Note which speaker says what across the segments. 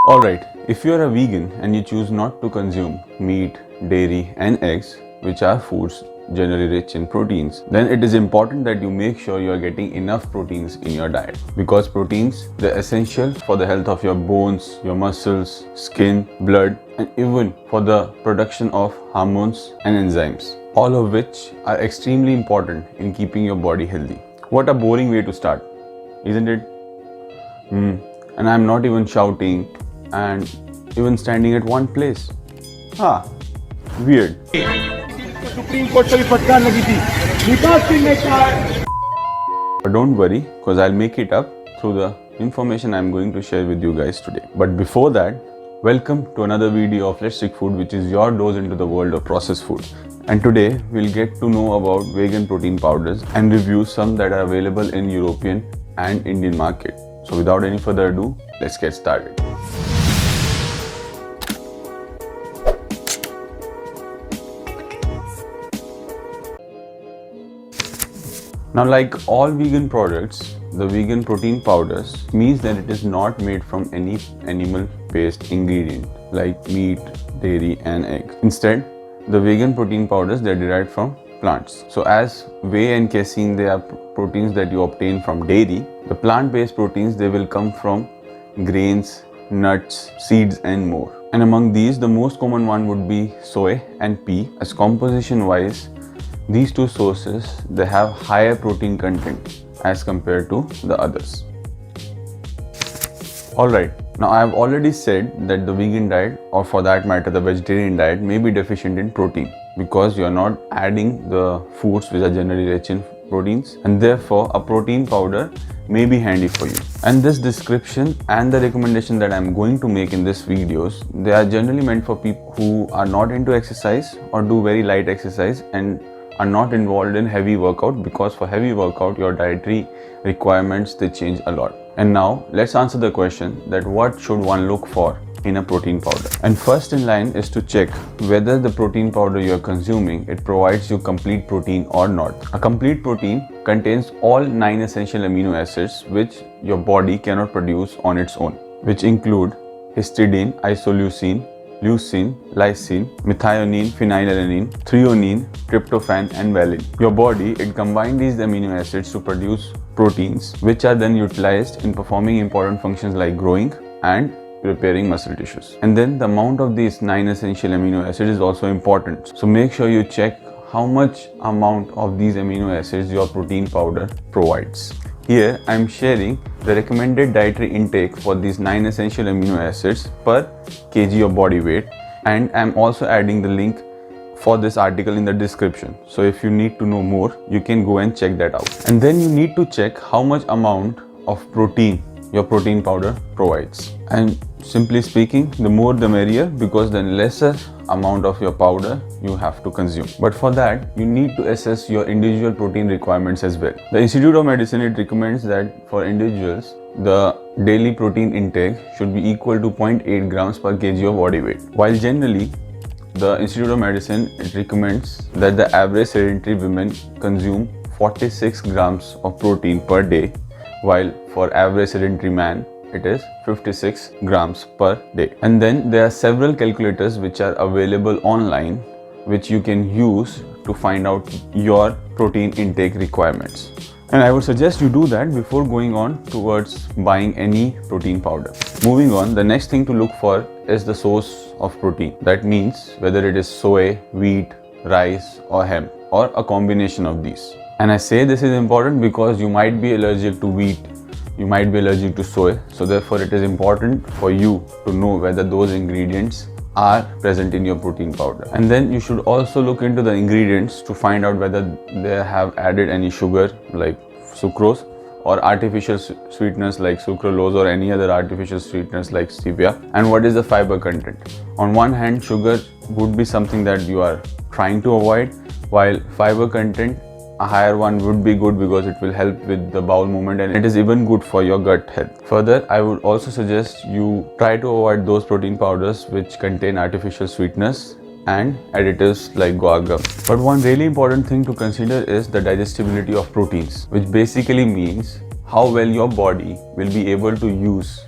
Speaker 1: Alright, if you are a vegan and you choose not to consume meat, dairy, and eggs, which are foods generally rich in proteins, then it is important that you make sure you are getting enough proteins in your diet. Because proteins, they're essential for the health of your bones, your muscles, skin, blood, and even for the production of hormones and enzymes, all of which are extremely important in keeping your body healthy. What a boring way to start, isn't it? And I'm not even shouting and even standing at one place. Weird.
Speaker 2: Supreme court से भी फटकार लगी थी विकास सिंह ने कहा
Speaker 1: But don't worry, because I'll make it up through the information I'm going to share with you guys today. But before that, welcome to another video of Let's Stick Food, which is your dose into the world of processed food. And today we'll get to know about vegan protein powders and review some that are available in European and Indian market. So without any further ado, let's get started. Now, like all vegan products, the vegan protein powders means that it is not made from any animal-based ingredient like meat, dairy, and eggs. Instead, the vegan protein powders, they are derived from plants. So as whey and casein, they are proteins that you obtain from dairy. The plant-based proteins, they will come from grains, nuts, seeds, and more. And among these, the most common one would be soy and pea. As composition-wise, these two sources, they have higher protein content as compared to the others. Alright, now I have already said that the vegan diet, or for that matter the vegetarian diet, may be deficient in protein because you are not adding the foods which are generally rich in proteins, and therefore a protein powder may be handy for you. And this description and the recommendation that I am going to make in this videos, they are generally meant for people who are not into exercise or do very light exercise and are not involved in heavy workout, because for heavy workout your dietary requirements, they change a lot. And now let's answer the question that what should one look for in a protein powder. And first in line is to check whether the protein powder you are consuming, it provides you complete protein or not. A complete protein contains all 9 essential amino acids which your body cannot produce on its own, which include histidine, isoleucine, leucine, lysine, methionine, phenylalanine, threonine, tryptophan, and valine. Your body, it combines these amino acids to produce proteins, which are then utilized in performing important functions like growing and repairing muscle tissues. And then the amount of these 9 essential amino acids is also important. So make sure you check how much amount of these amino acids your protein powder provides. Here I am sharing the recommended dietary intake for these 9 essential amino acids per kg of body weight, and I am also adding the link for this article in the description. So if you need to know more, you can go and check that out. And then you need to check how much amount of protein your protein powder provides. And simply speaking, the more the merrier, because then lesser amount of your powder you have to consume. But for that, you need to assess your individual protein requirements as well. The Institute of Medicine, it recommends that for individuals, the daily protein intake should be equal to 0.8 grams per kg of body weight. While generally, the Institute of Medicine, it recommends that the average sedentary women consume 46 grams of protein per day, while for average sedentary man, it is 56 grams per day. And then there are several calculators which are available online, which you can use to find out your protein intake requirements. And I would suggest you do that before going on towards buying any protein powder. Moving on, the next thing to look for is the source of protein. That means whether it is soy, wheat, rice, or hemp, or a combination of these. And I say this is important because you might be allergic to wheat, you might be allergic to soy, so therefore it is important for you to know whether those ingredients are present in your protein powder. And then you should also look into the ingredients to find out whether they have added any sugar like sucrose or artificial sweeteners like sucralose or any other artificial sweeteners like stevia, and what is the fiber content. On one hand, sugar would be something that you are trying to avoid, while fiber content, a higher one would be good because it will help with the bowel movement, and it is even good for your gut health. Further, I would also suggest you try to avoid those protein powders which contain artificial sweeteners and additives like guar gum. But one really important thing to consider is the digestibility of proteins, which basically means how well your body will be able to use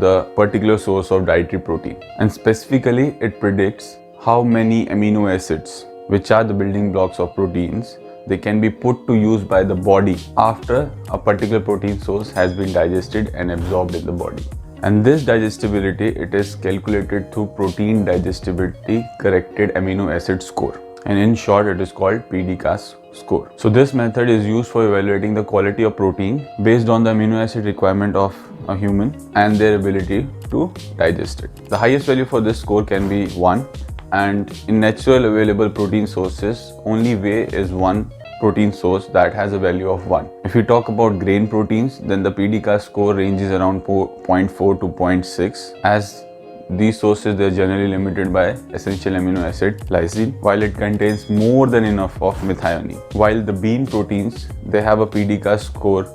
Speaker 1: the particular source of dietary protein. And specifically, it predicts how many amino acids, which are the building blocks of proteins, they can be put to use by the body after a particular protein source has been digested and absorbed in the body. And this digestibility, it is calculated through protein digestibility corrected amino acid score. And in short, it is called PDCAAS score. So this method is used for evaluating the quality of protein based on the amino acid requirement of a human and their ability to digest it. The highest value for this score can be 1, and in natural available protein sources, only whey is one protein source that has a value of 1. If we talk about grain proteins, then the PDCAAS score ranges around 0.4 to 0.6, as these sources, they are generally limited by essential amino acid lysine, while it contains more than enough of methionine. While the bean proteins, they have a PDCAAS score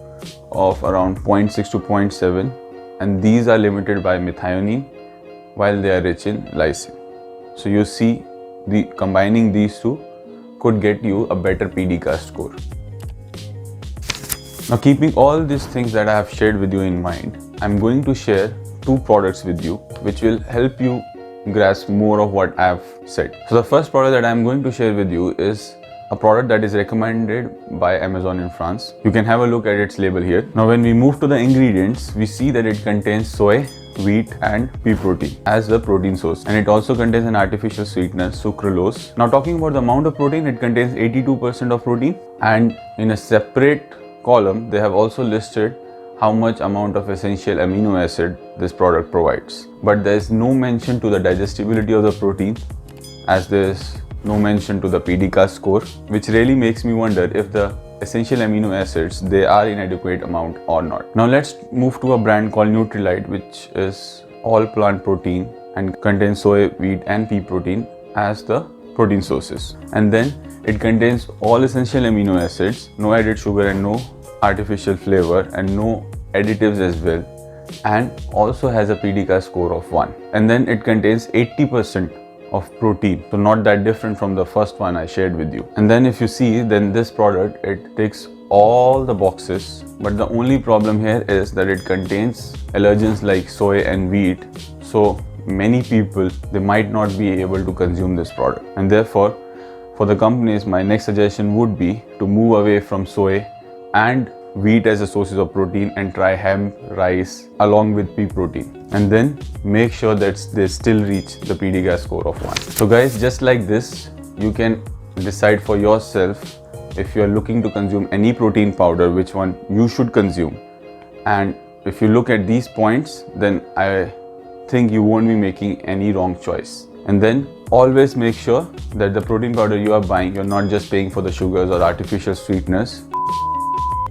Speaker 1: of around 0.6 to 0.7, and these are limited by methionine while they are rich in lysine. So you see, combining these two could get you a better PDCAAS score. Now, keeping all these things that I have shared with you in mind, I'm going to share 2 products with you which will help you grasp more of what I have said. So the first product that I'm going to share with you is a product that is recommended by Amazon in France. You can have a look at its label here. Now, when we move to the ingredients, we see that it contains soy, wheat and pea protein as the protein source, and it also contains an artificial sweetener, sucralose. Now, talking about the amount of protein, it contains 82% of protein, and in a separate column they have also listed how much amount of essential amino acid this product provides. But there is no mention to the digestibility of the protein, as there is no mention to the PDCAAS score, which really makes me wonder if the essential amino acids, they are in adequate amount or not. Now let's move to a brand called Nutrilite, which is all plant protein and contains soy, wheat and pea protein as the protein sources. And then it contains all essential amino acids, no added sugar and no artificial flavor and no additives as well, and also has a PDCAAS score of 1. And then it contains 80% of protein, so not that different from the first one I shared with you. And then if you see, then this product, it ticks all the boxes, but the only problem here is that it contains allergens like soy and wheat, so many people, they might not be able to consume this product. And therefore, for the companies, my next suggestion would be to move away from soy and wheat as a sources of protein and try hemp, rice along with pea protein, and then make sure that they still reach the PDCAAS score of 1. So guys, just like this, you can decide for yourself if you are looking to consume any protein powder, which one you should consume. And if you look at these points, then I think you won't be making any wrong choice. And then always make sure that the protein powder you are buying, you're not just paying for the sugars or artificial sweeteners.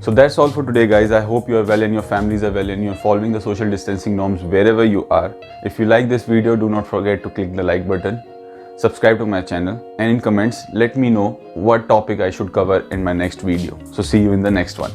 Speaker 1: So that's all for today, guys. I hope you are well and your families are well and you're following the social distancing norms wherever you are. If you like this video, do not forget to click the like button, subscribe to my channel, and in comments let me know what topic I should cover in my next video. So see you in the next one.